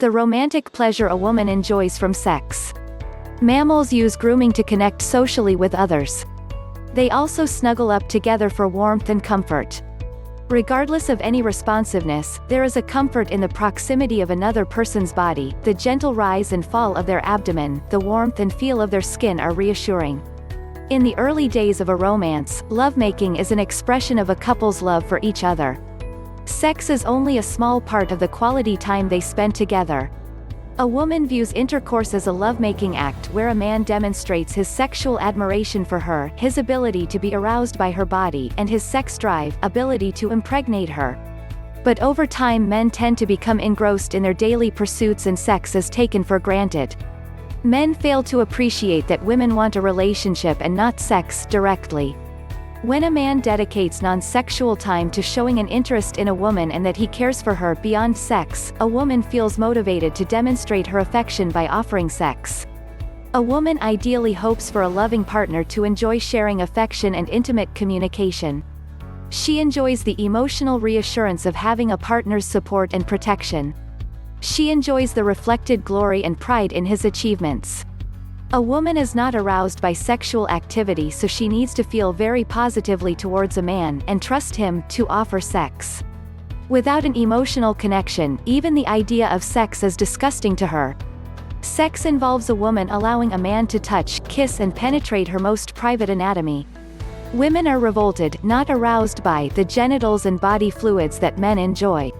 The romantic pleasure a woman enjoys from sex. Mammals use grooming to connect socially with others. They also snuggle up together for warmth and comfort. Regardless of any responsiveness, there is a comfort in the proximity of another person's body. The gentle rise and fall of their abdomen, the warmth and feel of their skin are reassuring. In the early days of a romance, lovemaking is an expression of a couple's love for each other. Sex is only a small part of the quality time they spend together. A woman views intercourse as a lovemaking act where a man demonstrates his sexual admiration for her, his ability to be aroused by her body, and his sex drive, ability to impregnate her. But over time men tend to become engrossed in their daily pursuits and sex is taken for granted. Men fail to appreciate that women want a relationship and not sex directly. When a man dedicates non-sexual time to showing an interest in a woman and that he cares for her beyond sex, a woman feels motivated to demonstrate her affection by offering sex. A woman ideally hopes for a loving partner to enjoy sharing affection and intimate communication. She enjoys the emotional reassurance of having a partner's support and protection. She enjoys the reflected glory and pride in his achievements. A woman is not aroused by sexual activity, so she needs to feel very positively towards a man and trust him to offer sex. Without an emotional connection, even the idea of sex is disgusting to her. Sex involves a woman allowing a man to touch, kiss and penetrate her most private anatomy. Women are revolted, not aroused by, the genitals and body fluids that men enjoy.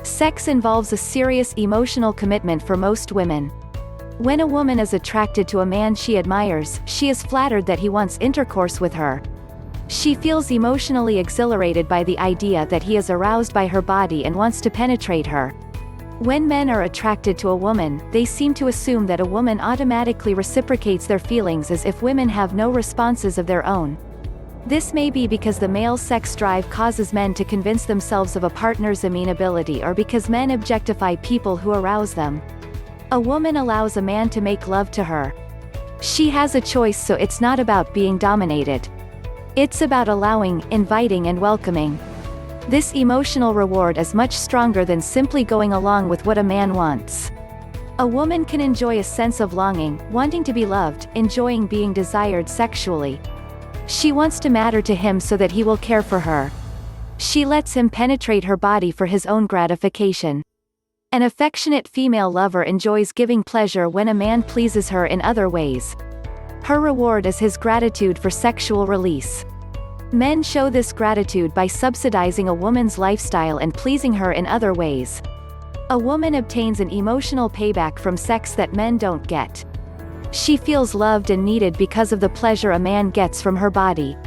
Sex involves a serious emotional commitment for most women. When a woman is attracted to a man she admires, she is flattered that he wants intercourse with her. She feels emotionally exhilarated by the idea that he is aroused by her body and wants to penetrate her. When men are attracted to a woman, they seem to assume that a woman automatically reciprocates their feelings as if women have no responses of their own. This may be because the male sex drive causes men to convince themselves of a partner's amenability, or because men objectify people who arouse them. A woman allows a man to make love to her. She has a choice, so it's not about being dominated. It's about allowing, inviting and welcoming. This emotional reward is much stronger than simply going along with what a man wants. A woman can enjoy a sense of longing, wanting to be loved, enjoying being desired sexually. She wants to matter to him so that he will care for her. She lets him penetrate her body for his own gratification. An affectionate female lover enjoys giving pleasure when a man pleases her in other ways. Her reward is his gratitude for sexual release. Men show this gratitude by subsidizing a woman's lifestyle and pleasing her in other ways. A woman obtains an emotional payback from sex that men don't get. She feels loved and needed because of the pleasure a man gets from her body.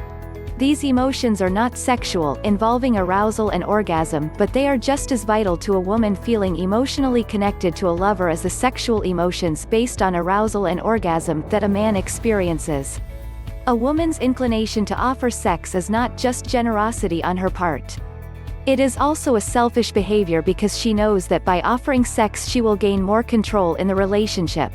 These emotions are not sexual, involving arousal and orgasm, but they are just as vital to a woman feeling emotionally connected to a lover as the sexual emotions based on arousal and orgasm that a man experiences. A woman's inclination to offer sex is not just generosity on her part. It is also a selfish behavior because she knows that by offering sex she will gain more control in the relationship.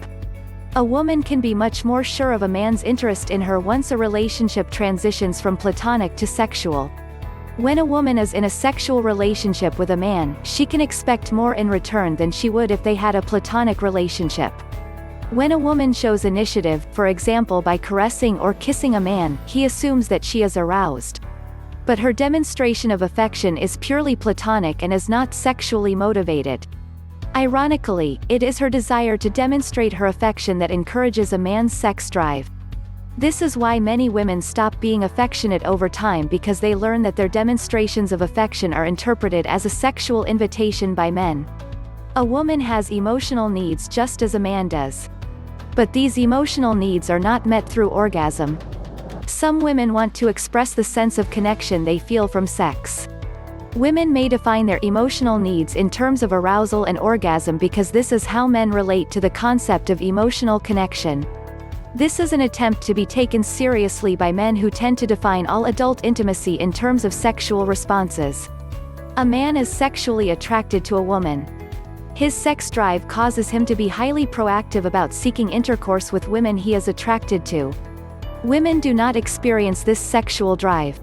A woman can be much more sure of a man's interest in her once a relationship transitions from platonic to sexual. When a woman is in a sexual relationship with a man, she can expect more in return than she would if they had a platonic relationship. When a woman shows initiative, for example by caressing or kissing a man, he assumes that she is aroused. But her demonstration of affection is purely platonic and is not sexually motivated. Ironically, it is her desire to demonstrate her affection that encourages a man's sex drive. This is why many women stop being affectionate over time, because they learn that their demonstrations of affection are interpreted as a sexual invitation by men. A woman has emotional needs just as a man does. But these emotional needs are not met through orgasm. Some women want to express the sense of connection they feel from sex. Women may define their emotional needs in terms of arousal and orgasm because this is how men relate to the concept of emotional connection. This is an attempt to be taken seriously by men who tend to define all adult intimacy in terms of sexual responses. A man is sexually attracted to a woman. His sex drive causes him to be highly proactive about seeking intercourse with women he is attracted to. Women do not experience this sexual drive.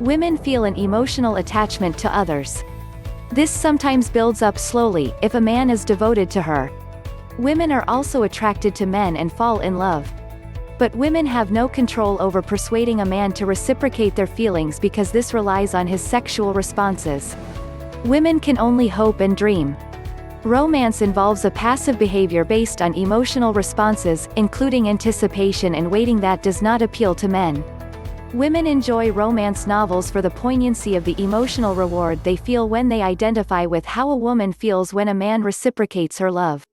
Women feel an emotional attachment to others. This sometimes builds up slowly, if a man is devoted to her. Women are also attracted to men and fall in love. But women have no control over persuading a man to reciprocate their feelings because this relies on his sexual responses. Women can only hope and dream. Romance involves a passive behavior based on emotional responses, including anticipation and waiting that does not appeal to men. Women enjoy romance novels for the poignancy of the emotional reward they feel when they identify with how a woman feels when a man reciprocates her love.